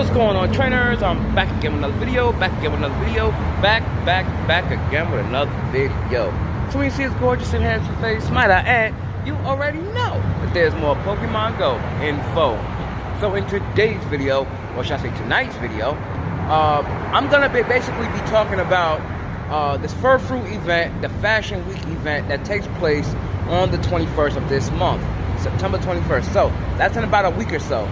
What's going on, trainers? I'm back again with another video, back again with another video. So when you see this gorgeous and handsome face, might I add, you already know that there's more Pokemon Go info. So in today's video, or should I say tonight's video, I'm gonna basically be talking about this Furfrou event, the Fashion Week event that takes place on the 21st of this month, September 21st. So that's in about a week or so.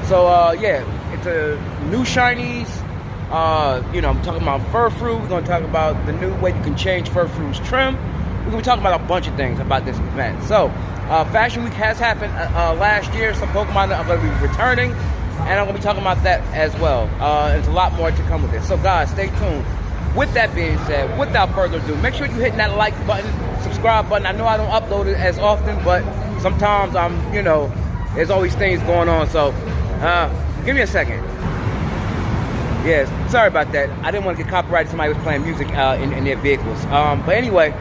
So yeah, it's a new shinies. You know, I'm talking about Furfrou. We're gonna talk about the new way you can change Furfrou's trim. We're gonna be talking about a bunch of things about this event. So Fashion Week has happened last year. Some Pokemon are gonna be returning, and I'm gonna be talking about that as well. There's a lot more to come with this. So guys, stay tuned. With that being said, without further ado, make sure you're hitting that like button, subscribe button. I know I don't upload it as often, but sometimes you know, there's always things going on. So give me a second. Yes, sorry about that. I didn't want to get copyrighted. Somebody was playing music in their vehicles. But anyway,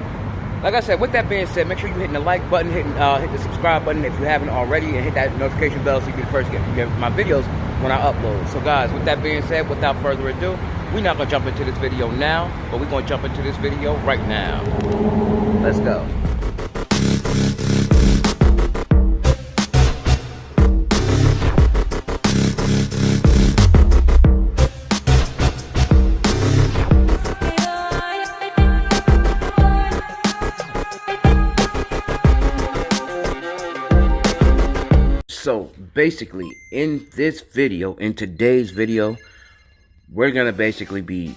like I said, with that being said, make sure you're hitting the like button, hit the subscribe button if you haven't already, and hit that notification bell so you can first get my videos when I upload. So guys, with that being said, without further ado, we're not going to jump into this video now, but we're going to jump into this video right now. Let's go. So basically, in today's video, we're gonna basically be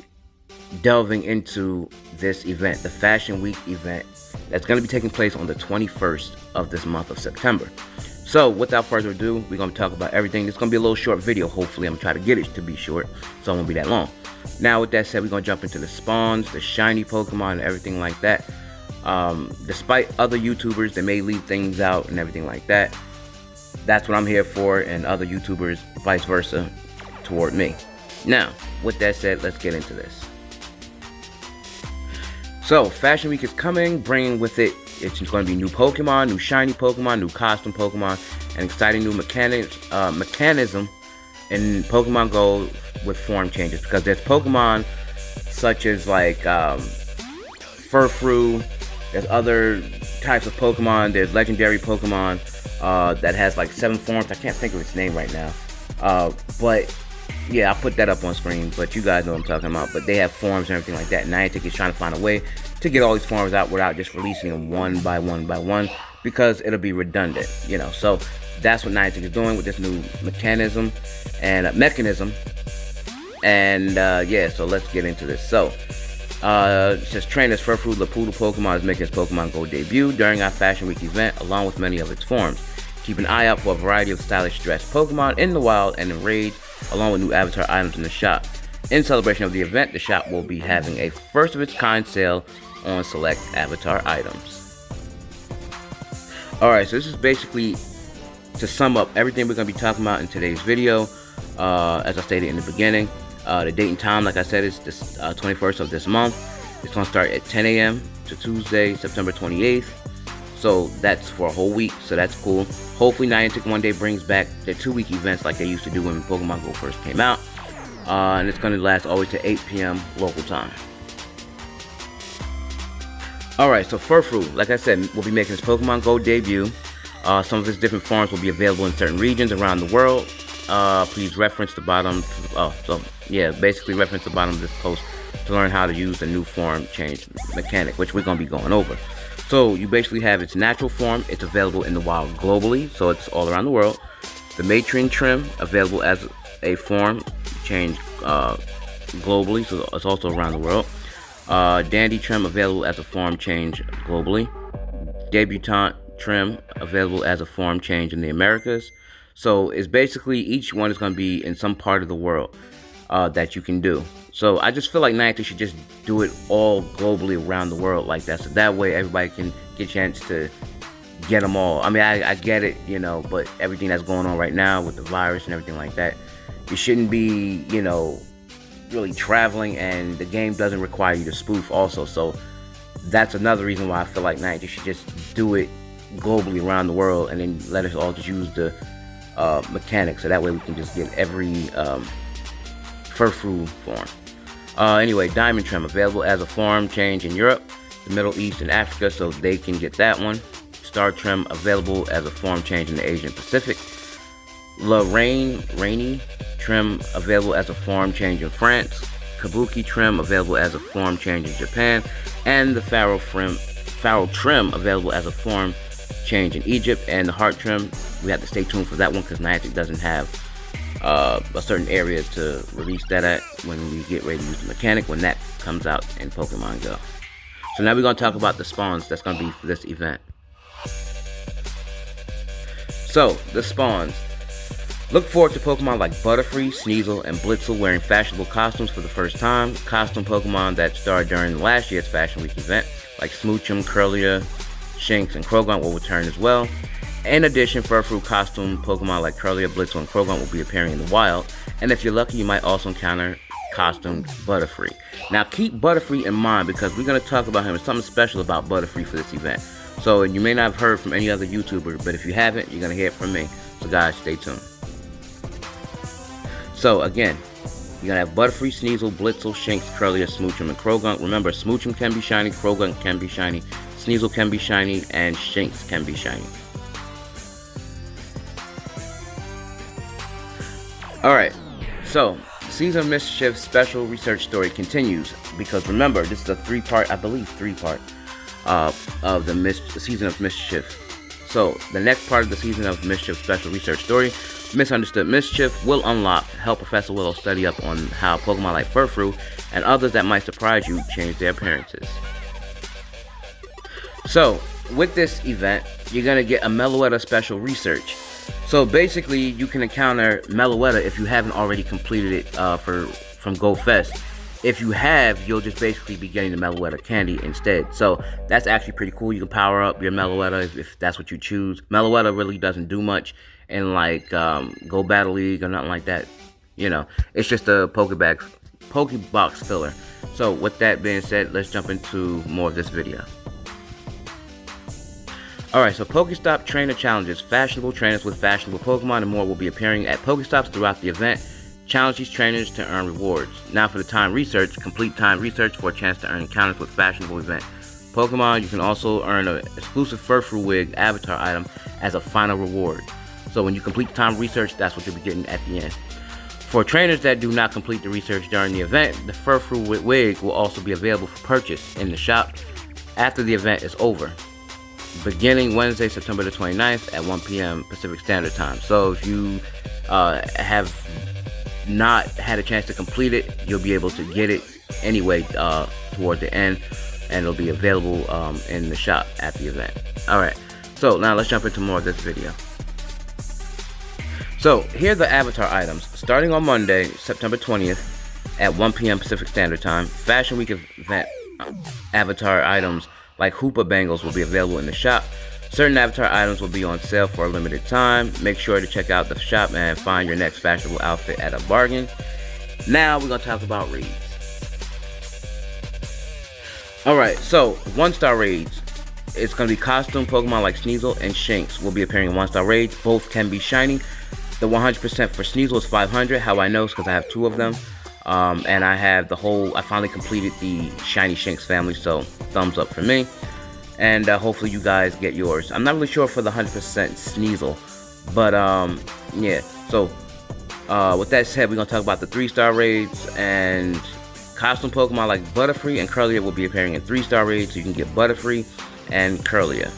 delving into this event, the Fashion Week event, that's gonna be taking place on the 21st of this month of September. So without further ado, we're gonna talk about everything. It's gonna be a little short video. Hopefully, I'm gonna try to get it to be short, so it won't be that long. Now, with that said, we're gonna jump into the spawns, the shiny Pokemon, and everything like that. Despite other YouTubers, they may leave things out and everything like that. That's what I'm here for, and other YouTubers, vice versa, toward me. Now, with that said, let's get into this. So, Fashion Week is coming, bringing with it, it's going to be new Pokemon, new shiny Pokemon, new costume Pokemon, and exciting new mechanism in Pokemon Go with form changes. Because there's Pokemon such as like Furfrou, there's other types of Pokemon, there's legendary Pokemon that has like 7 forms. I can't think of its name right now, but yeah, I'll put that up on screen, but you guys know what I'm talking about. But they have forms and everything like that. Niantic is trying to find a way to get all these forms out without just releasing them one by one, because it'll be redundant, you know. So that's what Niantic is doing with this new mechanism. And yeah, so let's get into this. So it says trainers Furfrou Laputa Pokemon is making its Pokemon Go debut during our Fashion Week event, along with many of its forms. Keep an eye out for a variety of stylish dressed Pokemon in the wild and in raid, along with new avatar items in the shop. In celebration of the event, the shop will be having a first of its kind sale on select avatar items. Alright, so this is basically to sum up everything we're going to be talking about in today's video. As I stated in the beginning, the date and time, like I said, is this 21st of this month. It's going to start at 10 a.m. to Tuesday, September 28th. So that's for a whole week, so that's cool. Hopefully Niantic one day brings back their 2-week events like they used to do when Pokemon Go first came out. And it's going to last all the way to 8 p.m. local time. Alright, so Furfrou, like I said, will be making his Pokemon Go debut. Some of his different forms will be available in certain regions around the world. Please reference the bottom. Basically reference the bottom of this post to learn how to use the new form change mechanic, which we're going to be going over. So you basically have its natural form. It's available in the wild globally, so it's all around the world. The Matron trim available as a form change globally, so it's also around the world. Dandy trim available as a form change globally. Debutante trim available as a form change in the Americas. So it's basically each one is going to be in some part of the world that you can do. So I just feel like Niantic should just do it all globally around the world like that. So that way everybody can get a chance to get them all. I mean, I get it, you know, but everything that's going on right now with the virus and everything like that, you shouldn't be, you know, really traveling, and the game doesn't require you to spoof also. So that's another reason why I feel like Niantic should just do it globally around the world and then let us all just use the mechanics, so that way we can just get every Furfrou form. Anyway, Diamond Trim available as a form change in Europe, the Middle East, and Africa, so they can get that one. Star Trim available as a form change in the Asian Pacific. Rainy Trim available as a form change in France. Kabuki Trim available as a form change in Japan. And the Pharaoh Trim available as a form change in Egypt. And the Heart Trim, we have to stay tuned for that one because Niantic doesn't have a certain area to release that at when we get ready to use the mechanic when that comes out in Pokemon Go. So now we're going to talk about the spawns that's going to be for this event. So, the spawns. Look forward to Pokemon like Butterfree, Sneasel, and Blitzel wearing fashionable costumes for the first time. Costume Pokemon that starred during last year's Fashion Week event, like Smoochum, Curlia, Shinx, and Croagunk will return as well. In addition, Furfrou costume Pokemon like Curlia, Blitzel, and Croagunk will be appearing in the wild. And if you're lucky, you might also encounter costumed Butterfree. Now, keep Butterfree in mind because we're going to talk about him. There's something special about Butterfree for this event. So, you may not have heard from any other YouTuber, but if you haven't, you're going to hear it from me. So, guys, stay tuned. So, again, you're going to have Butterfree, Sneasel, Blitzel, Shinx, Curlia, Smoochum, and Croagunk. Remember, Smoochum can be shiny, Croagunk can be shiny, Sneasel can be shiny, and Shinx can be shiny. Alright, so, Season of Mischief special research story continues, because remember, this is a three-part of the Season of Mischief. So, the next part of the Season of Mischief special research story, Misunderstood Mischief, will help Professor Willow study up on how Pokemon like Furfrou and others that might surprise you change their appearances. So, with this event, you're going to get a Meloetta special research. So basically, you can encounter Meloetta if you haven't already completed it from Go Fest. If you have, you'll just basically be getting the Meloetta candy instead. So that's actually pretty cool. You can power up your Meloetta if that's what you choose. Meloetta really doesn't do much in like Go Battle League or nothing like that. You know, it's just a Pokebox filler. So with that being said, let's jump into more of this video. Alright, so Pokestop Trainer Challenges. Fashionable trainers with fashionable Pokemon and more will be appearing at Pokestops throughout the event. Challenge these trainers to earn rewards. Now for the time research. Complete time research for a chance to earn encounters with fashionable event Pokemon. You can also earn an exclusive Furfrou Wig avatar item as a final reward. So when you complete the time research, that's what you'll be getting at the end. For trainers that do not complete the research during the event, the Furfrou Wig will also be available for purchase in the shop after the event is over, beginning Wednesday, September the 29th at 1 p.m. Pacific Standard Time. So if you have not had a chance to complete it, you'll be able to get it anyway toward the end, and it'll be available in the shop at the event. Alright, so now let's jump into more of this video. So here are the avatar items. Starting on Monday, September 20th at 1 p.m. Pacific Standard Time, Fashion Week event avatar items like Hoopa Bangles will be available in the shop. Certain avatar items will be on sale for a limited time. Make sure to check out the shop and find your next fashionable outfit at a bargain. Now we're going to talk about raids. Alright, so 1-star raids. It's going to be costume Pokemon like Sneasel and Shinx will be appearing in 1-star raids. Both can be shiny. The 100% for Sneasel is 500. How I know is because I have 2 of them. And I finally completed the shiny Shinx family, so thumbs up for me. And hopefully you guys get yours. I'm not really sure for the 100% Sneasel, but yeah. So with that said, we're going to talk about the 3-star raids, and costume Pokemon like Butterfree and Curlia will be appearing in 3-star raids, so you can get Butterfree and Curlia.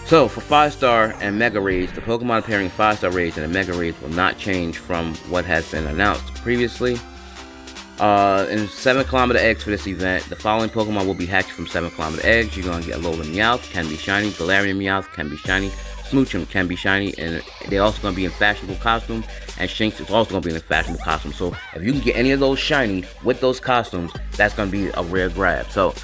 So, for 5-star and Mega Raids, the Pokemon appearing in 5-star raids and the Mega Raids will not change from what has been announced previously. In 7-kilometer eggs for this event, the following Pokemon will be hatched from 7-kilometer eggs. You're going to get Alola Meowth, can be shiny, Galarian Meowth, can be shiny, Smoochum can be shiny, and they're also going to be in fashionable costume, and Shinx is also going to be in a fashionable costume. So, if you can get any of those shiny with those costumes, that's going to be a rare grab. So,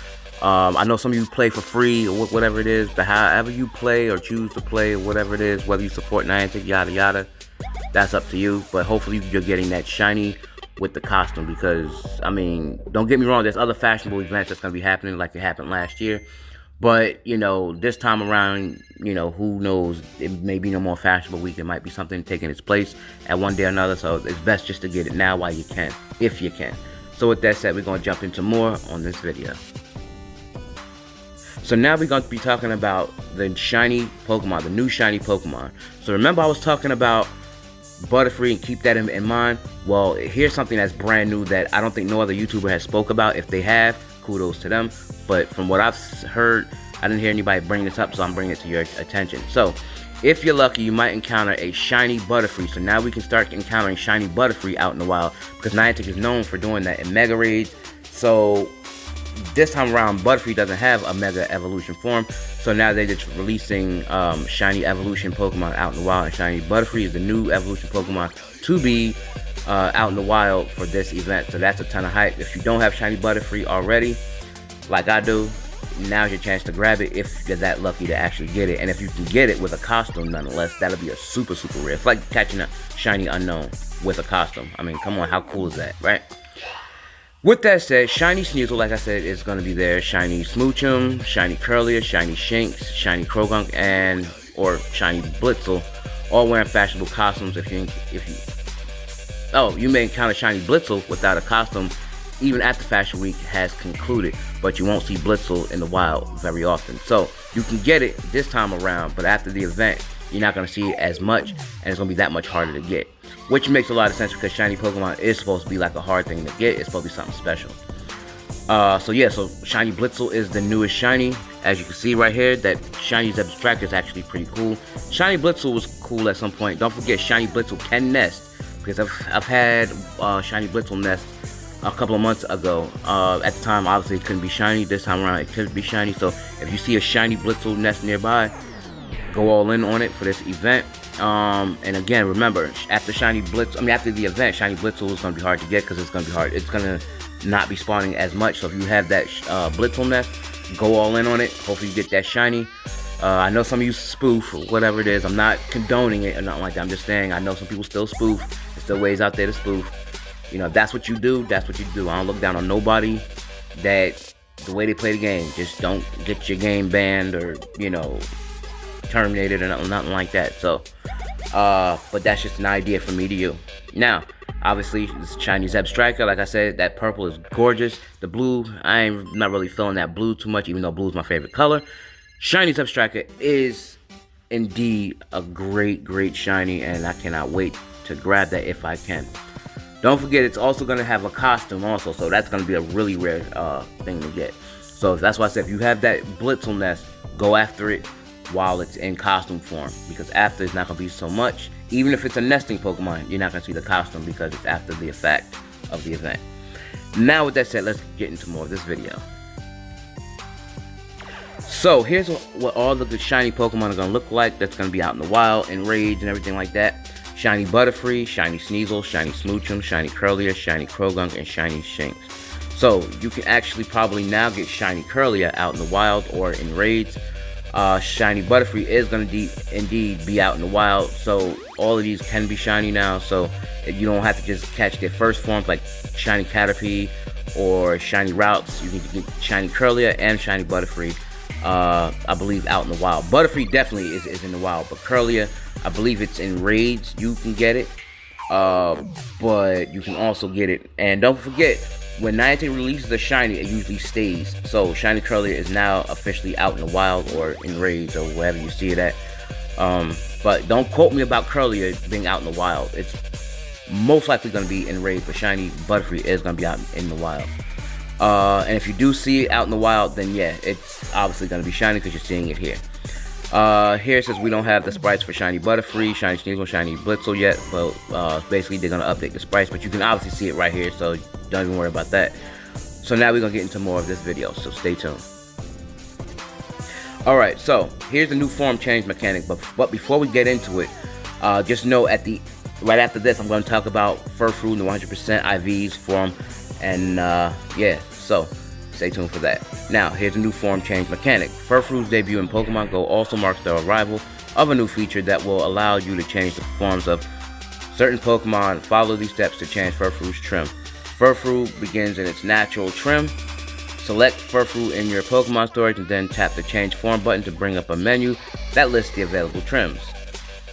I know some of you play for free or whatever it is, but however you play or choose to play or whatever it is, whether you support Niantic, yada yada, that's up to you. But hopefully you're getting that shiny with the costume, because, I mean, don't get me wrong, there's other fashionable events that's going to be happening like it happened last year. But, you know, this time around, you know, who knows, it may be no more fashionable week. It might be something taking its place at one day or another. So it's best just to get it now while you can, if you can. So with that said, we're going to jump into more on this video. So now we're going to be talking about the shiny Pokemon, the new shiny Pokemon. So remember I was talking about Butterfree, and keep that in mind. Well, here's something that's brand new that I don't think no other YouTuber has spoke about. If they have, kudos to them. But from what I've heard, I didn't hear anybody bring this up, so I'm bringing it to your attention. So if you're lucky, you might encounter a shiny Butterfree. So now we can start encountering shiny Butterfree out in the wild, because Niantic is known for doing that in Mega Raids. So this time around, Butterfree doesn't have a Mega Evolution form, so now they're just releasing shiny Evolution Pokemon out in the wild. And shiny Butterfree is the new Evolution Pokemon to be out in the wild for this event. So that's a ton of hype. If you don't have shiny Butterfree already, like I do, now's your chance to grab it if you're that lucky to actually get it. And if you can get it with a costume, nonetheless, that'll be a super rare. It's like catching a shiny Unknown with a costume. I mean, come on, how cool is that, right? With that said, shiny Sneasel, like I said, is going to be there. Shiny Smoochum, shiny Curlier, shiny Shinx, shiny Krogunk, and or shiny Blitzel, all wearing fashionable costumes. You may encounter shiny Blitzel without a costume even after Fashion Week has concluded, but you won't see Blitzel in the wild very often. So you can get it this time around, but after the event, you're not going to see it as much, and it's going to be that much harder to get. Which makes a lot of sense, because shiny Pokemon is supposed to be like a hard thing to get. It's supposed to be something special. So shiny Blitzel is the newest shiny. As you can see right here, that shiny Abstract is actually pretty cool. Shiny Blitzel was cool at some point. Don't forget, shiny Blitzel can nest, because I've had shiny Blitzel nest a couple of months ago. At the time, obviously it couldn't be shiny. This time around, it could be shiny. So if you see a shiny Blitzel nest nearby, go all in on it for this event. And again, remember, after the event, shiny Blitzel is going to be hard to get, because it's going to be hard. It's going to not be spawning as much. So if you have that Blitzel nest, go all in on it. Hopefully you get that shiny. I know some of you spoof or whatever it is. I'm not condoning it or nothing like that. I'm just saying I know some people still spoof. There's still ways out there to spoof. You know, if that's what you do, that's what you do. I don't look down on nobody that the way they play the game. Just don't get your game banned or, you know, terminated or nothing like that. So but that's just an idea from me to you. Now obviously this Chinese Abstractor, like I said, that purple is gorgeous. The blue, I'm not really feeling that blue too much, even though blue is my favorite color. Shiny Abstractor is indeed a great shiny, and I cannot wait to grab that if I can. Don't forget, it's also going to have a costume also, so that's going to be a really rare thing to get. So that's why I said, if you have that Blitzel nest, go after it while it's in costume form, because after it's not going to be so much. Even if it's a nesting Pokemon, you're not going to see the costume, because it's after the effect of the event. Now with that said, let's get into more of this video. So here's what all the shiny Pokemon are going to look like. That's going to be out in the wild, in raids and everything like that. Shiny Butterfree, shiny Sneasel, shiny Smoochum, shiny Curlier, shiny Krogunk, and shiny Shinx. So you can actually probably now get shiny Curlier out in the wild or in raids. Shiny Butterfree is going to indeed be out in the wild, so all of these can be shiny now, so you don't have to just catch their first forms like shiny Caterpie or shiny Routes. You can get shiny Curlier and shiny Butterfree, I believe, out in the wild. Butterfree definitely is in the wild, but Curlier, I believe it's in raids. You can get it, but you can also get it. And don't forget, when Niantic releases a shiny, it usually stays. So shiny Curlier is now officially out in the wild or in raids or wherever you see it at. But don't quote me about Curlier being out in the wild. It's most likely going to be in raids, but shiny Butterfree is going to be out in the wild. And if you do see it out in the wild, then yeah, it's obviously going to be shiny because you're seeing it here. Here it says we don't have the sprites for shiny Butterfree, shiny Sneasel, shiny Blitzel yet, but basically they're going to update the sprites, but you can obviously see it right here, so don't even worry about that. So now we're going to get into more of this video, so stay tuned. Alright, so here's the new form change mechanic, but before we get into it, just know right after this, I'm going to talk about Furfrou and the 100% IVs form, and yeah, so stay tuned for that. Now, here's a new form change mechanic. Furfrou's debut in Pokemon Go also marks the arrival of a new feature that will allow you to change the forms of certain Pokemon. Follow these steps to change Furfrou's trim. Furfrou begins in its natural trim, Select Furfrou in your Pokemon storage and then tap the change form button to bring up a menu that lists the available trims.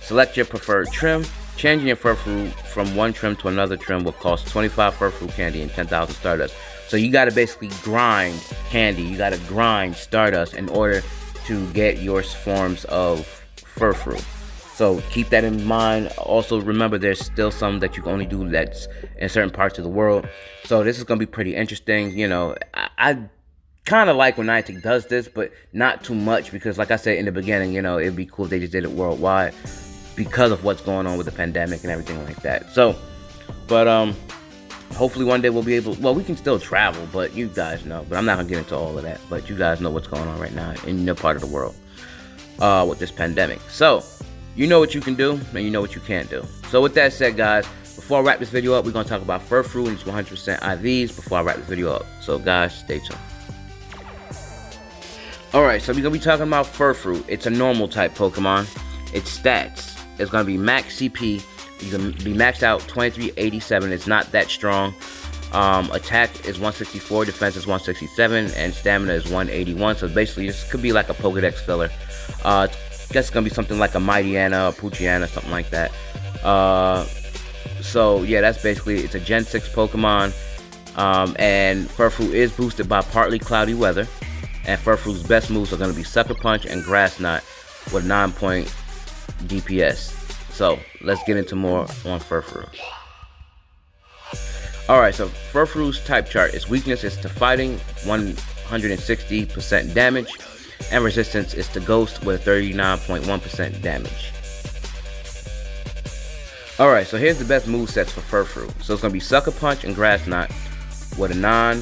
Select your preferred trim. Changing your Furfrou from one trim to another trim will cost 25 Furfrou candy and 10,000 Stardust. So you gotta basically grind candy, you gotta grind Stardust in order to get your forms of Furfrou. So keep that in mind. Also remember there's still some that you can only do that's in certain parts of the world. So this is gonna be pretty interesting. You know, I kind of like when Niantic does this, but not too much, because like I said in the beginning, you know, it'd be cool if they just did it worldwide because of what's going on with the pandemic and everything like that. So, but hopefully one day we'll be able, well, we can still travel, but you guys know, but I'm not gonna get into all of that, but you guys know what's going on right now in your part of the world with this pandemic. So you know what you can do and you know what you can't do. So with that said, guys, before I wrap this video up, we're gonna talk about Furfrou and its 100% IVs before I wrap this video up. So guys, stay tuned. Alright, so we're going to be talking about Furfrou. It's a normal type Pokemon. Its stats, it's going to be max CP. You can be maxed out 2387. It's not that strong. Attack is 164, defense is 167, and stamina is 181. So basically, this could be like a Pokedex filler. I guess it's going to be something like a Mightyena or Poochyena, something like that. So yeah, that's basically, it's a Gen 6 Pokemon. And Furfrou is boosted by partly cloudy weather. And Furfrou's best moves are going to be Sucker Punch and Grass Knot with 9-point DPS. So let's get into more on Furfrou. Alright, so Furfrou's type chart. Its weakness is to fighting, 160% damage, and resistance is to ghost with 39.1% damage. Alright, so here's the best movesets for Furfrou. So it's going to be Sucker Punch and Grass Knot with a 9%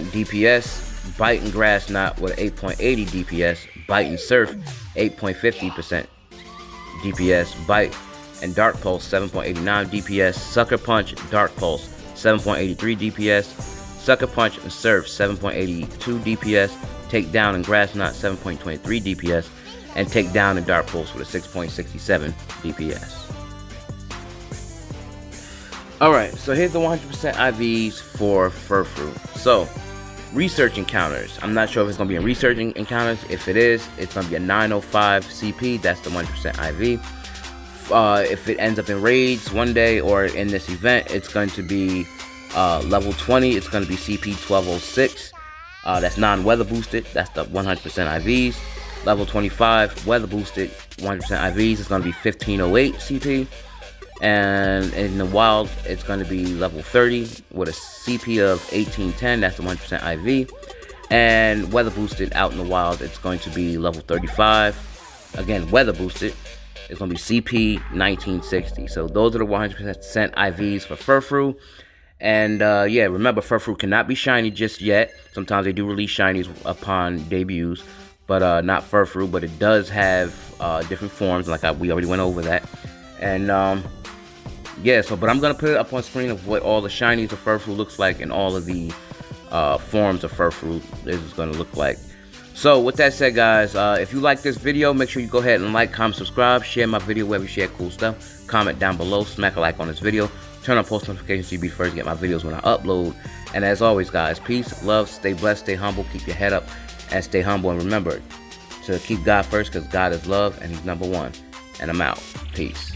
DPS. Bite and Grass Knot with 8.80 DPS, Bite and Surf 8.50% DPS, Bite and Dark Pulse 7.89 DPS, Sucker Punch, Dark Pulse 7.83 DPS, Sucker Punch and Surf 7.82 DPS, Takedown and Grass Knot 7.23 DPS, and Takedown and Dark Pulse with a 6.67 DPS. Alright, so here's the 100% IVs for Furfrou. So research encounters. I'm not sure if it's going to be in research encounters. If it is, it's going to be a 905 CP. That's the 100% IV. If it ends up in raids one day or in this event, it's going to be level 20. It's going to be CP 1206. That's non-weather boosted. That's the 100% IVs. Level 25, weather boosted 100% IVs. It's going to be 1508 CP. And in the wild, it's going to be level 30 with a CP of 1810. That's the 100% IV. And weather boosted out in the wild, it's going to be level 35. Again, weather boosted. It's going to be CP 1960. So those are the 100% IVs for Furfrou. And yeah, remember, Furfrou cannot be shiny just yet. Sometimes they do release shinies upon debuts, but not Furfrou. But it does have different forms, like we already went over that. And yeah, so, but I'm going to put it up on screen of what all the shinies of Furfrou looks like and all of the forms of Furfrou is going to look like. So, with that said, guys, if you like this video, make sure you go ahead and like, comment, subscribe, share my video wherever you share cool stuff. Comment down below, smack a like on this video, turn on post notifications so you be first to get my videos when I upload. And as always, guys, peace, love, stay blessed, stay humble, keep your head up, and stay humble. And remember to keep God first, because God is love and He's #1. And I'm out. Peace.